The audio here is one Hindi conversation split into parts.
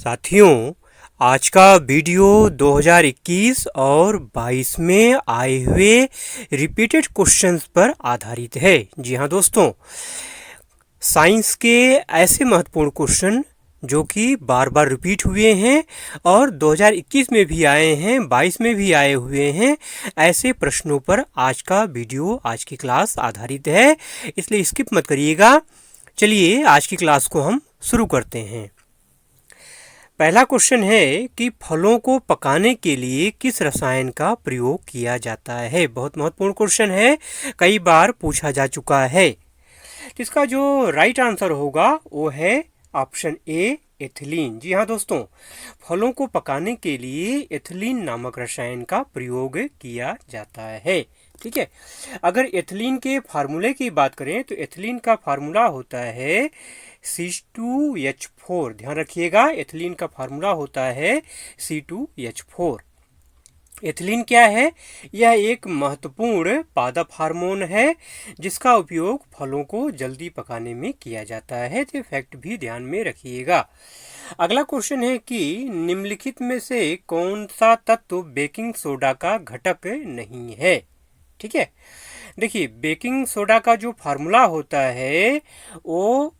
साथियों, आज का वीडियो 2021 और 22 में आए हुए रिपीटेड क्वेश्चंस पर आधारित है। जी हाँ दोस्तों, साइंस के ऐसे महत्वपूर्ण क्वेश्चन जो कि बार बार रिपीट हुए हैं और 2021 में भी आए हैं, 22 में भी आए हुए हैं, ऐसे प्रश्नों पर आज का वीडियो, आज की क्लास आधारित है, इसलिए स्किप मत करिएगा। चलिए आज की क्लास को हम शुरू करते हैं। पहला क्वेश्चन है कि फलों को पकाने के लिए किस रसायन का प्रयोग किया जाता है। बहुत महत्वपूर्ण क्वेश्चन है, कई बार पूछा जा चुका है। तो इसका जो राइट आंसर होगा वो है ऑप्शन ए, एथिलीन। जी हाँ दोस्तों, फलों को पकाने के लिए एथिलीन नामक रसायन का प्रयोग किया जाता है। ठीक है, अगर एथिलीन के फार्मूले की बात करें तो एथिलीन का फार्मूला होता है C2H4। ध्यान रखिएगा, एथिलीन का फार्मूला होता है C2H4। एथिलीन क्या है? यह एक महत्वपूर्ण पादप हार्मोन है जिसका उपयोग फलों को जल्दी पकाने में किया जाता है। तो फैक्ट भी ध्यान में रखिएगा। अगला क्वेश्चन है कि निम्नलिखित में से कौन सा तत्व बेकिंग सोडा का घटक नहीं है। ठीक है, देखिए बेकिंग सोडा का जो फार्मूला होता है वो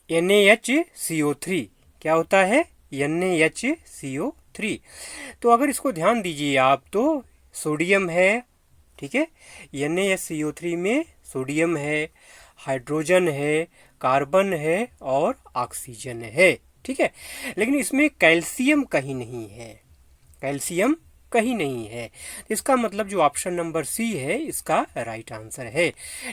NaHCO3। क्या होता है? NaHCO3। तो अगर इसको ध्यान दीजिए आप तो सोडियम है। ठीक है, NaHCO3 में सोडियम है, हाइड्रोजन है, कार्बन है और ऑक्सीजन है। ठीक है, लेकिन इसमें कैल्शियम कहीं नहीं है। कैल्शियम कहीं नहीं है। इसका मतलब जो ऑप्शन नंबर सी है इसका राइट आंसर है।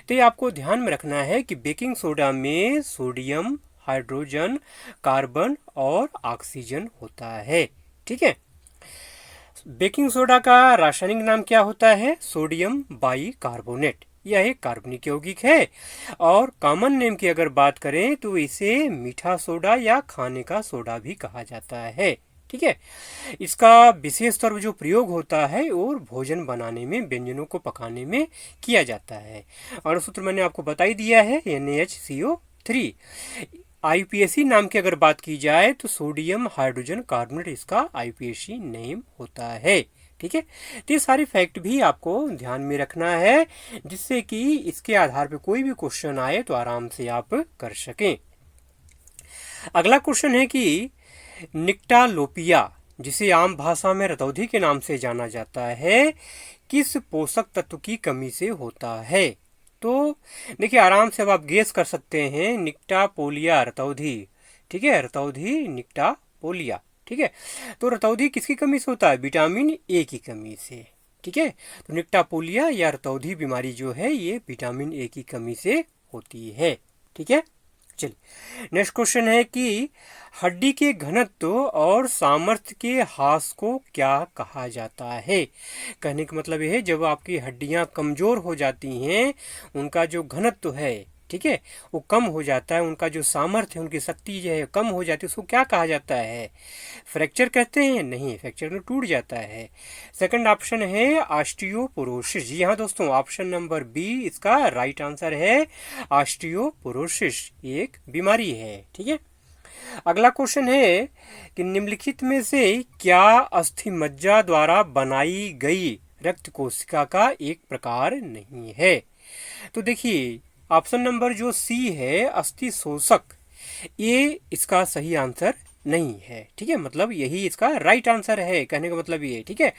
तो ये आपको ध्यान में रखना है कि बेकिंग सोडा में सोडियम, हाइड्रोजन, कार्बन और ऑक्सीजन होता है। ठीक है, बेकिंग सोडा का रासायनिक नाम क्या होता है? Sodium bicarbonate. यह एक कार्बनिक यौगिक है और कॉमन नेम की अगर बात करें तो इसे मीठा सोडा या खाने का सोडा भी कहा जाता है। ठीक है, इसका विशेष तौर पर जो प्रयोग होता है और भोजन बनाने में, व्यंजनों को पकाने में किया जाता है। और सूत्र मैंने आपको बता ही दिया है, NaHCO3। IUPAC नाम की अगर बात की जाए तो सोडियम हाइड्रोजन कार्बोनेट इसका IUPAC नेम होता है। ठीक है, तो ये सारी फैक्ट भी आपको ध्यान में रखना है जिससे कि इसके आधार पर कोई भी क्वेश्चन आए तो आराम से आप कर सकें। अगला क्वेश्चन है कि निक्टालोपिया, जिसे आम भाषा में रतौधी के नाम से जाना जाता है, किस पोषक तत्व की कमी से होता है? तो देखिए आराम से अब आप गेस कर सकते हैं, निक्टापोलिया रतौधी। ठीक है, रतौधी निक्टापोलिया। ठीक है, तो रतौधी किसकी कमी से होता है? विटामिन ए की कमी से। ठीक है, तो निक्टापोलिया या रतौधी बीमारी जो है ये विटामिन ए की कमी से होती है। ठीक है, चलिए नेक्स्ट क्वेश्चन है कि हड्डी के घनत्व और सामर्थ्य के ह्रास को क्या कहा जाता है। कहने का मतलब यह है जब आपकी हड्डियां कमजोर हो जाती हैं, उनका जो घनत्व है, ठीक है, वो कम हो जाता है, उनका जो सामर्थ्य है, उनकी शक्ति जो है कम हो जाती है, उसको क्या कहा जाता है? फ्रैक्चर कहते हैं? नहीं, फ्रैक्चर में टूट जाता है। सेकंड ऑप्शन है ऑस्टियोपोरोसिस। जी हाँ दोस्तों, ऑप्शन नंबर बी इसका राइट आंसर है। ऑस्टियोपोरोसिस एक बीमारी है। ठीक है, अगला क्वेश्चन है कि निम्नलिखित में से क्या अस्थि मज्जा द्वारा बनाई गई रक्त कोशिका का एक प्रकार नहीं है? तो देखिए ऑप्शन नंबर जो सी है, अस्थि शोषक, ये इसका सही आंसर नहीं है। ठीक है, मतलब यही इसका राइट आंसर है, कहने का मतलब ये। ठीक है,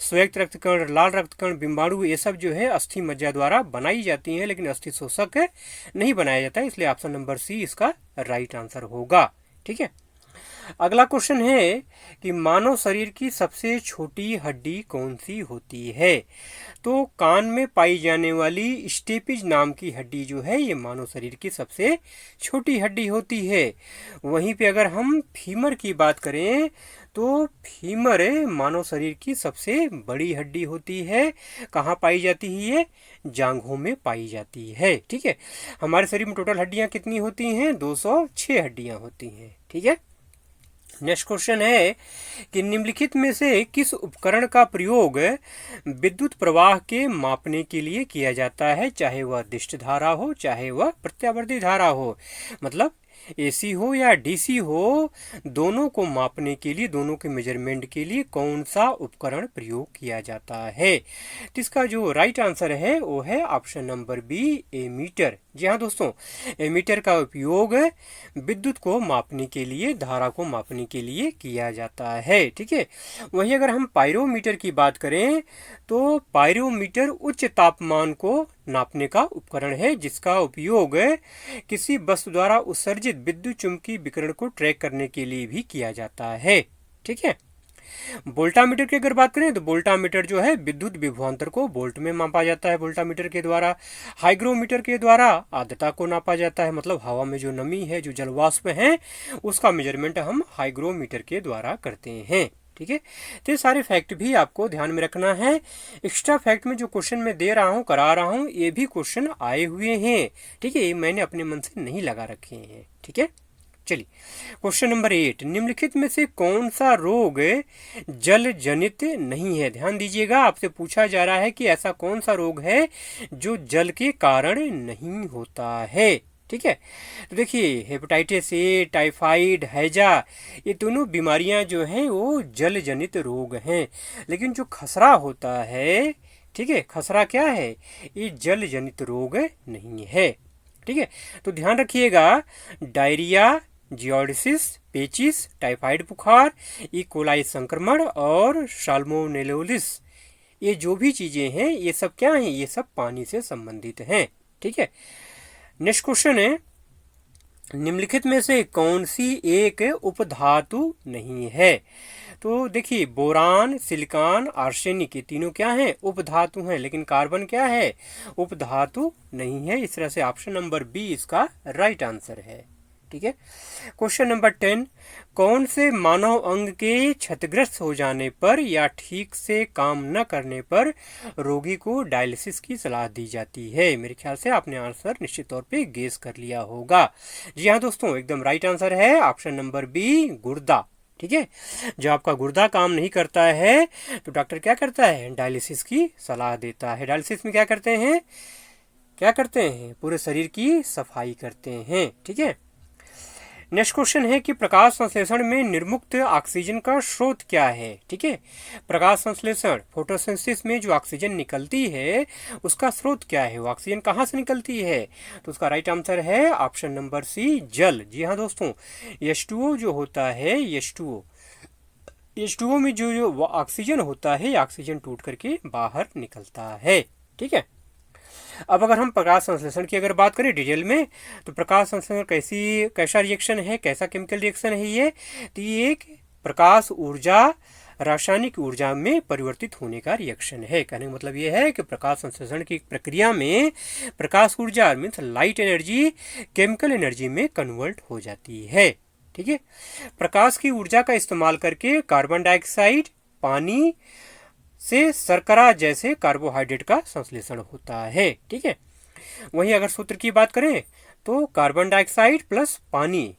श्वेत रक्तकण, लाल रक्तकण, बिम्बाणु, ये सब जो है अस्थि मज्जा द्वारा बनाई जाती हैं, लेकिन अस्थि शोषक नहीं बनाया जाता है, इसलिए ऑप्शन नंबर सी इसका राइट आंसर होगा। ठीक है, अगला क्वेश्चन है कि मानव शरीर की सबसे छोटी हड्डी कौन सी होती है? तो कान में पाई जाने वाली स्टेपिज नाम की हड्डी जो है ये मानव शरीर की सबसे छोटी हड्डी होती है। वहीं पे अगर हम फीमर की बात करें तो फीमर मानव शरीर की सबसे बड़ी हड्डी होती है। कहाँ पाई जाती है ये? जांघों में पाई जाती है। ठीक है, हमारे शरीर में टोटल हड्डियां कितनी होती हैं? 206 हड्डियां होती हैं। ठीक है, नेक्स्ट क्वेश्चन है कि निम्नलिखित में से किस उपकरण का प्रयोग विद्युत प्रवाह के मापने के लिए किया जाता है, चाहे वह दिष्ट धारा हो चाहे वह प्रत्यावर्ती धारा हो? मतलब एसी हो या डीसी हो, दोनों को मापने के लिए, दोनों के मेजरमेंट के लिए कौन सा उपकरण प्रयोग किया जाता है? तो इसका जो राइट आंसर है वो है ऑप्शन नंबर बी, एमीटर। जी हाँ दोस्तों, एमीटर का उपयोग विद्युत को मापने के लिए, धारा को मापने के लिए किया जाता है। ठीक है, वहीं अगर हम पायरोमीटर की बात करें तो पायरोमीटर उच्च तापमान को नापने का उपकरण है, जिसका उपयोग किसी वस्तु द्वारा उत्सर्जित विद्युत चुंबकीय विकिरण को ट्रैक करने के लिए भी किया जाता है। ठीक है, वोल्टामीटर की अगर बात करें तो वोल्टामीटर जो है विद्युत विभवांतर को वोल्ट में मापा जाता है वोल्टामीटर के द्वारा। हाइग्रोमीटर के द्वारा आर्द्रता को नापा जाता है, मतलब हवा में जो नमी है, जो जलवाष्प है, उसका मेजरमेंट हम हाइग्रोमीटर के द्वारा करते हैं। ठीक है, तो ये सारे फैक्ट भी आपको ध्यान में रखना है। एक्स्ट्रा फैक्ट में जो क्वेश्चन मैं दे रहा हूँ, करा रहा हूँ, ये भी क्वेश्चन आए हुए हैं। ठीक है, ये मैंने अपने मन से नहीं लगा रखे हैं। ठीक है, चलिए क्वेश्चन नंबर 8, निम्नलिखित में से कौन सा रोग जल जनित नहीं है? ध्यान दीजिएगा, आपसे पूछा जा रहा है कि ऐसा कौन सा रोग है जो जल के कारण नहीं होता है। ठीक है, तो देखिए हेपेटाइटिस ए, टाइफाइड, हैजा, ये दोनों बीमारियां जो हैं वो जल जनित रोग हैं। लेकिन जो खसरा होता है, ठीक है, खसरा क्या है? ये जल जनित रोग नहीं है। ठीक है, तो ध्यान रखिएगा, डायरिया, जियोडिसिस, पेचिस, टाइफाइड बुखार, ई कोलाई संक्रमण और साल्मोनेलोसिस, ये जो भी चीजें हैं ये सब क्या हैं? ये सब पानी से संबंधित हैं। ठीक है, नेक्स्ट क्वेश्चन है, निम्नलिखित में से कौन सी एक उपधातु नहीं है? तो देखिए बोरान, सिलिकॉन, आर्सेनिक, ये तीनों क्या हैं? उपधातु हैं, लेकिन कार्बन क्या है? उपधातु नहीं है। इस तरह से ऑप्शन नंबर बी इसका राइट आंसर है। ठीक है, क्वेश्चन नंबर 10, कौन से मानव अंग के क्षतिग्रस्त हो जाने पर या ठीक से काम न करने पर रोगी को डायलिसिस की सलाह दी जाती है? मेरे ख्याल से आपने आंसर निश्चित तौर पे गेस कर लिया होगा। जी हाँ दोस्तों, एकदम राइट आंसर है ऑप्शन नंबर बी, गुर्दा। ठीक है, जब आपका गुर्दा काम नहीं करता है तो डॉक्टर क्या करता है? डायलिसिस की सलाह देता है। डायलिसिस में क्या करते हैं? क्या करते हैं? पूरे शरीर की सफाई करते हैं। ठीक है, नेक्स्ट क्वेश्चन है कि प्रकाश संश्लेषण में निर्मुक्त ऑक्सीजन का स्रोत क्या है? ठीक है, प्रकाश संश्लेषण, फोटोसिंथेसिस में जो ऑक्सीजन निकलती है उसका स्रोत क्या है? वो ऑक्सीजन कहाँ से निकलती है? तो उसका राइट आंसर है ऑप्शन नंबर सी, जल। जी हाँ दोस्तों, H2O जो होता है, H2O में जो ऑक्सीजन होता है, ऑक्सीजन टूट करके बाहर निकलता है। ठीक है, अब अगर हम प्रकाश संश्लेषण की अगर बात करें डिटेल में, तो प्रकाश संश्लेषण कैसा रिएक्शन है, कैसा केमिकल रिएक्शन है ये? तो ये एक प्रकाश ऊर्जा रासायनिक ऊर्जा में परिवर्तित होने का रिएक्शन है। कहने का मतलब ये है कि प्रकाश संश्लेषण की प्रक्रिया में प्रकाश ऊर्जा means light energy chemical energy में कन्वर्ट हो जाती है। ठीक है, प्रकाश की ऊर्जा का इस्तेमाल करके कार्बन डाइऑक्साइड, पानी से शर्करा जैसे कार्बोहाइड्रेट का संश्लेषण होता है। ठीक है, वहीं अगर सूत्र की बात करें तो कार्बन डाइऑक्साइड प्लस पानी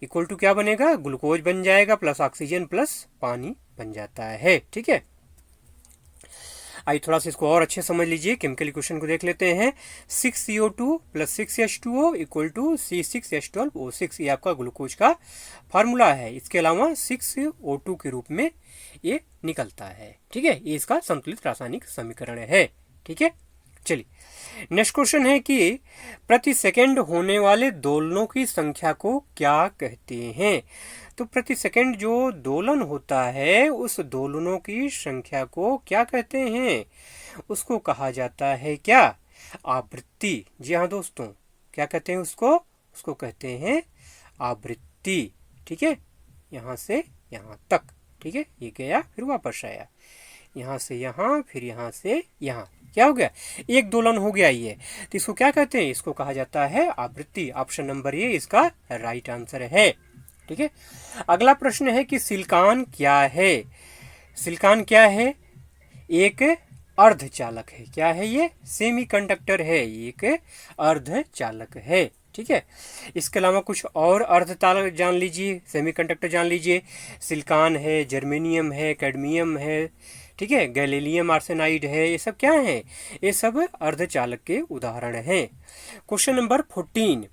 इक्वल टू क्या बनेगा? ग्लूकोज बन जाएगा, प्लस ऑक्सीजन प्लस पानी बन जाता है। ठीक है, आइए थोड़ा सा इसको और अच्छे समझ लीजिए, केमिकल इक्वेशन को देख लेते हैं। 6CO2 plus 6H2O equal to C6H12O6, ये आपका ग्लूकोज का फार्मूला है। इसके अलावा 6O2 के रूप में ये निकलता है। ठीक है, ये इसका संतुलित रासायनिक समीकरण है। ठीक है, चलिए नेक्स्ट क्वेश्चन है कि प्रति सेकंड होने वाले दोलनों की संख्या को क्या कहते हैं? तो प्रति सेकंड जो दोलन होता है उस दोलनों की संख्या को क्या कहते हैं? उसको कहा जाता है क्या? आवृत्ति। जी हाँ दोस्तों, क्या कहते हैं उसको? उसको कहते हैं आवृत्ति। ठीक है, यहाँ से यहाँ तक। ठीक है, ये गया फिर वापस आया, यहाँ से यहाँ, फिर यहाँ से यहाँ, क्या हो गया? एक दोलन हो गया ये। तो इसको क्या कहते हैं? इसको कहा जाता है आवृत्ति। ऑप्शन नंबर ए इसका राइट आंसर है। ठीक है, अगला प्रश्न है कि सिलिकॉन क्या है? सिलिकॉन क्या है? एक अर्धचालक है। क्या है ये? सेमीकंडक्टर है, एक अर्धचालक है। ठीक है, इसके अलावा कुछ और अर्धचालक जान लीजिए, सेमीकंडक्टर जान लीजिए। सिलिकॉन है, जर्मेनियम है, कैडमियम है, ठीक है, गैलीलियम आर्सेनाइड है, ये सब क्या है? ये सब अर्धचालक के उदाहरण हैं। क्वेश्चन नंबर 14,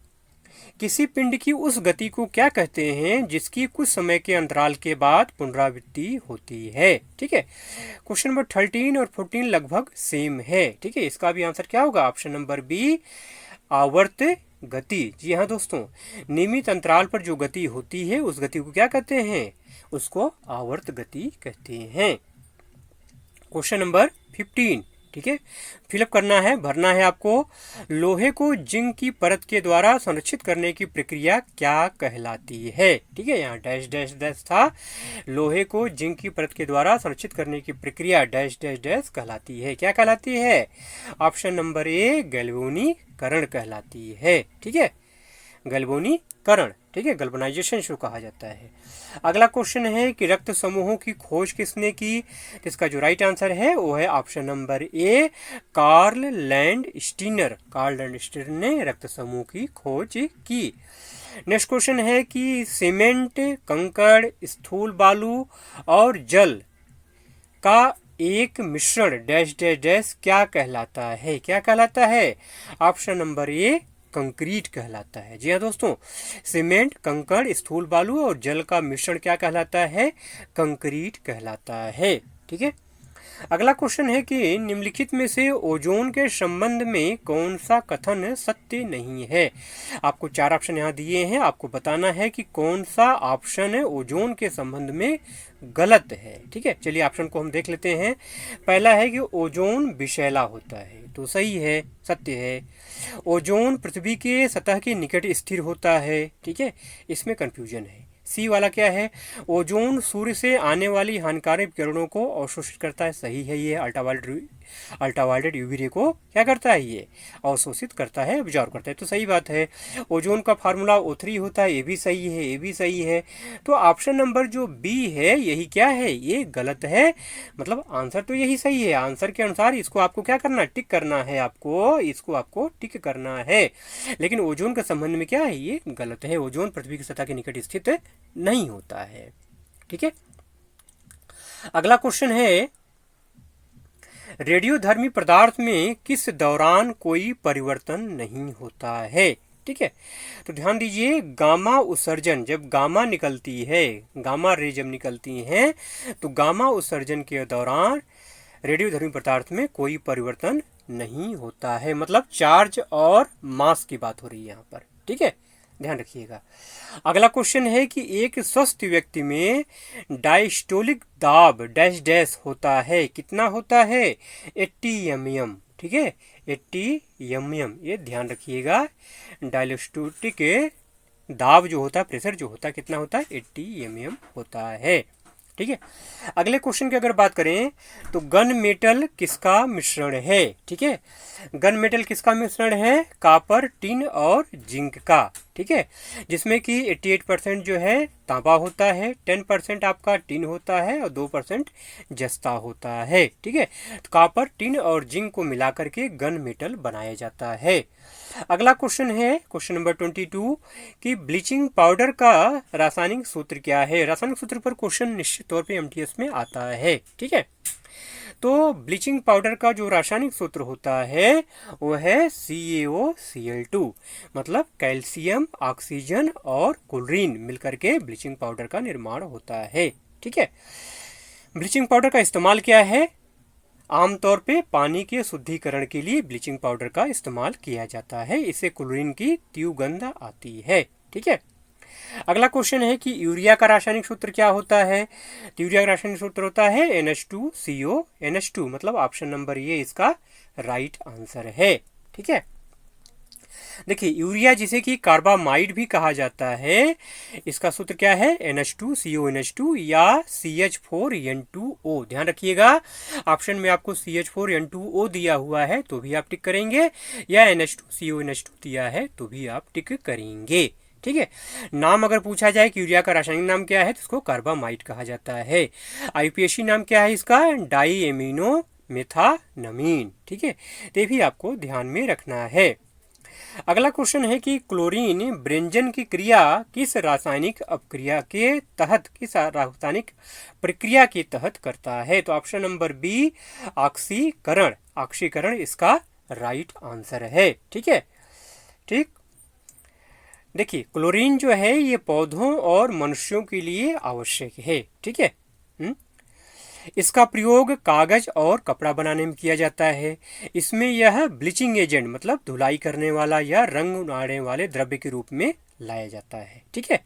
किसी पिंड की उस गति को क्या कहते हैं जिसकी कुछ समय के अंतराल के बाद पुनरावृत्ति होती है। ठीक है, क्वेश्चन नंबर 13 और 14 लगभग सेम है। ठीक है, इसका भी आंसर क्या होगा, ऑप्शन नंबर बी, आवर्त गति। जी हाँ दोस्तों, नियमित अंतराल पर जो गति होती है उस गति को क्या कहते हैं, उसको आवर्त गति कहते हैं। क्वेश्चन नंबर 15, ठीक है, फिलअप करना है, भरना है आपको। लोहे को जिंक की परत के द्वारा संरक्षित करने की प्रक्रिया क्या कहलाती है। ठीक है, यहाँ डैश डैश डैश था, लोहे को जिंक की परत के द्वारा संरक्षित करने की प्रक्रिया डैश डैश डैश कहलाती है। क्या कहलाती है, ऑप्शन नंबर ए, गैल्वेनीकरण कहलाती है। ठीक है, गैल्वेनीकरण, ठीक है, गैल्वेनाइजेशन जो कहा जाता है। अगला क्वेश्चन है कि रक्त समूहों की खोज किसने की। तो इसका जो राइट आंसर है वो है option number A, Karl Landsteiner. Karl Landsteiner ने रक्त समूह की खोज की। नेक्स्ट क्वेश्चन है कि सीमेंट, कंकड़, स्थूल बालू और जल का एक मिश्रण डैश डैश डैश क्या कहलाता है। क्या कहलाता है, ऑप्शन नंबर ए, कंक्रीट कहलाता है। जी हाँ दोस्तों, सीमेंट, कंकड़, स्थूल बालू और जल का मिश्रण क्या कहलाता है, कंक्रीट कहलाता है। ठीक है, अगला क्वेश्चन है कि निम्नलिखित में से ओजोन के संबंध में कौन सा कथन सत्य नहीं है। आपको 4 ऑप्शन यहाँ दिए हैं, आपको बताना है कि कौन सा ऑप्शन ओजोन के संबंध में गलत है। ठीक है, चलिए ऑप्शन को हम देख लेते हैं। पहला है कि ओजोन विषैला होता है, तो सही है, सत्य है। ओजोन पृथ्वी के सतह के निकट स्थिर होता है। ठीक है, इसमें कंफ्यूजन है। सी वाला क्या है, ओजोन सूर्य से आने वाली हानिकारक किरणों को अवशोषित करता है। सही है, ये अल्ट्रावायलेट यूवी रे को क्या करता है, ये अवशोषित करता है, ऑब्जॉर्व करता है, तो सही बात है। ओजोन का फार्मूला O3 होता है, ये भी सही है, ये भी सही है। तो ऑप्शन नंबर जो बी है यही क्या है, ये गलत है। मतलब आंसर तो यही सही है, आंसर के अनुसार इसको आपको क्या करना, टिक करना है, आपको इसको आपको टिक करना है। लेकिन ओजोन के संबंध में क्या है, ये गलत है। ओजोन पृथ्वी की सतह के निकट स्थित नहीं होता है। ठीक है, अगला क्वेश्चन है, रेडियोधर्मी पदार्थ में किस दौरान कोई परिवर्तन नहीं होता है। ठीक है, तो ध्यान दीजिए, गामा उत्सर्जन, जब गामा निकलती है, गामा रे जब निकलती हैं, तो गामा उत्सर्जन के दौरान रेडियोधर्मी पदार्थ में कोई परिवर्तन नहीं होता है। मतलब चार्ज और मास की बात हो रही है यहाँ पर। ठीक है, ध्यान रखिएगा। अगला क्वेश्चन है कि एक स्वस्थ व्यक्ति में डायस्टोलिक दाब डैश डैश होता है, कितना होता है, 80 mm। ठीक है, 80 mm, ये ध्यान रखिएगा। डायस्टोलिक दाब जो होता है, प्रेशर जो होता है, कितना होता है, 80 mm होता है। ठीक है, अगले क्वेश्चन की अगर बात करें तो गन मेटल किसका मिश्रण है। ठीक है, गन मेटल किसका मिश्रण है, कॉपर, टिन और जिंक का। ठीक है, जिसमें कि 88% जो है तांबा होता है, 10% आपका टिन होता है और 2% जस्ता होता है। ठीक है, तो कॉपर, टिन और जिंक को मिलाकर के गन मेटल बनाया जाता है। अगला क्वेश्चन है, क्वेश्चन नंबर 22, कि ब्लीचिंग पाउडर का रासायनिक सूत्र क्या है। रासायनिक सूत्र पर क्वेश्चन निश्चित तौर पे MTS में आता है। ठीक है, तो ब्लीचिंग पाउडर का जो रासायनिक सूत्र होता है वो है CaOCl2। मतलब कैल्शियम, ऑक्सीजन और क्लोरीन मिलकर के ब्लीचिंग पाउडर का निर्माण होता है। ठीक है, ब्लीचिंग पाउडर का इस्तेमाल क्या है, आमतौर पे पानी के शुद्धिकरण के लिए ब्लीचिंग पाउडर का इस्तेमाल किया जाता है, इससे क्लोरीन की तीव्र गंध आती है। ठीक है, अगला क्वेश्चन है कि यूरिया का रासायनिक सूत्र क्या होता है। तो यूरिया का रासायनिक सूत्र होता है NH2CO NH2। मतलब ऑप्शन नंबर ये इसका राइट आंसर है। ठीक है, देखिए यूरिया जिसे कि कार्बामाइड भी कहा जाता है, इसका सूत्र क्या है, NH2CONH2 या CH4N2O। ध्यान रखिएगा, ऑप्शन में आपको CH4N2O दिया हुआ है तो भी आप टिक करेंगे, या NH2CONH2 दिया है तो भी आप टिक करेंगे। ठीक है, नाम अगर पूछा जाए कि यूरिया का रासायनिक नाम क्या है तो इसको कार्बामाइड कहा जाता है। IUPAC नाम क्या है इसका, डाई एमिनो मेथानमीन। ठीक है, ये भी आपको ध्यान में रखना है। अगला क्वेश्चन है कि क्लोरीन ब्रेंजन की क्रिया किस रासायनिक अपक्रिया के तहत, किस रासायनिक प्रक्रिया के तहत करता है। तो ऑप्शन नंबर बी, ऑक्सीकरण। ऑक्सीकरण इसका राइट आंसर है। ठीक है, ठीक, देखिए क्लोरीन जो है ये पौधों और मनुष्यों के लिए आवश्यक है, ठीक है। इसका प्रयोग कागज और कपड़ा बनाने में किया जाता है। इसमें यह ब्लीचिंग एजेंट मतलब धुलाई करने वाला या रंग उड़ाने वाले द्रव्य के रूप में लाया जाता है, ठीक है।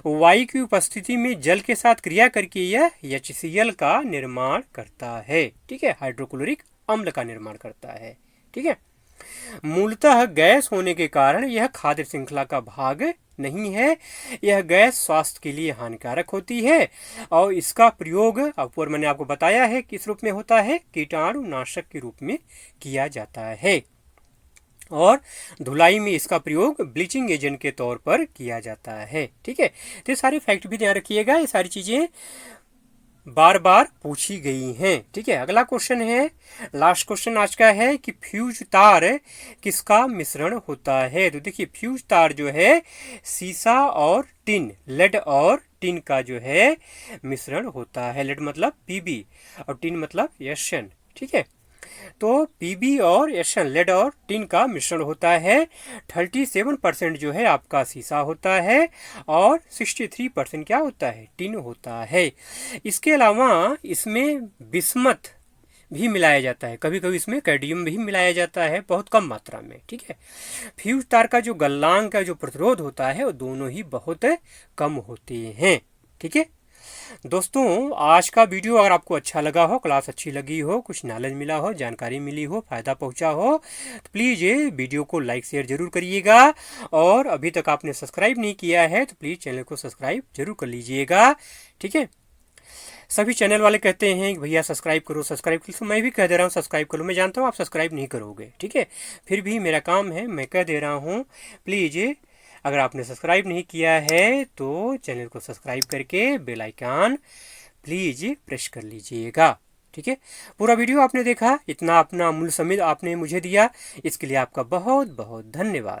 वायु की उपस्थिति में जल के साथ क्रिया करके यह HCl का निर्माण करता है, ठीक है, हाइड्रोक्लोरिक अम्ल का निर्माण करता है, ठीक है। मूलतः गैस होने के कारण यह खाद्य श्रृंखला का भाग नहीं है। यह गैस स्वास्थ्य के लिए हानिकारक होती है और इसका प्रयोग ऊपर मैंने आपको बताया है किस रूप में होता है, कीटाणुनाशक के रूप में किया जाता है और धुलाई में इसका प्रयोग ब्लीचिंग एजेंट के तौर पर किया जाता है, ठीक है। तो ये सारे फैक्ट भी ध्यान रखिएगा, ये सारी चीजें बार बार पूछी गई हैं, ठीक है। अगला क्वेश्चन है, लास्ट क्वेश्चन आज का है कि फ्यूज तार किसका मिश्रण होता है। तो देखिए फ्यूज तार जो है सीसा और टिन, लेड और टिन का जो है मिश्रण होता है। लेड मतलब Pb और टिन मतलब Sn, ठीक है। तो Pb और Sn लेड और टिन का मिश्रण होता है। 37% जो है आपका सीसा होता है और 63% क्या होता है, टिन होता है। इसके अलावा इसमें बिस्मथ भी मिलाया जाता है, कभी कभी इसमें कैडमियम भी मिलाया जाता है, बहुत कम मात्रा में, ठीक है। फ्यूज तार का जो गलनांक का जो प्रतिरोध होता है वो दोनों ही बहुत कम होते हैं, ठीक है। दोस्तों आज का वीडियो अगर आपको अच्छा लगा हो, क्लास अच्छी लगी हो, कुछ नॉलेज मिला हो, जानकारी मिली हो, फायदा पहुंचा हो, तो प्लीज़ ये वीडियो को लाइक शेयर जरूर करिएगा और अभी तक आपने सब्सक्राइब नहीं किया है तो प्लीज़ चैनल को सब्सक्राइब जरूर कर लीजिएगा, ठीक है। सभी चैनल वाले कहते हैं कि भैया सब्सक्राइब करो सब्सक्राइब करो, तो मैं भी कह दे रहा हूँ सब्सक्राइब करो। मैं जानता हूँ आप सब्सक्राइब नहीं करोगे, ठीक है, फिर भी मेरा काम है, मैं कह दे रहा हूँ। प्लीज़ अगर आपने सब्सक्राइब नहीं किया है तो चैनल को सब्सक्राइब करके बेल आइकन प्लीज़ प्रेस कर लीजिएगा, ठीक है। पूरा वीडियो आपने देखा, इतना अपना अमूल्य समय आपने मुझे दिया, इसके लिए आपका बहुत बहुत धन्यवाद।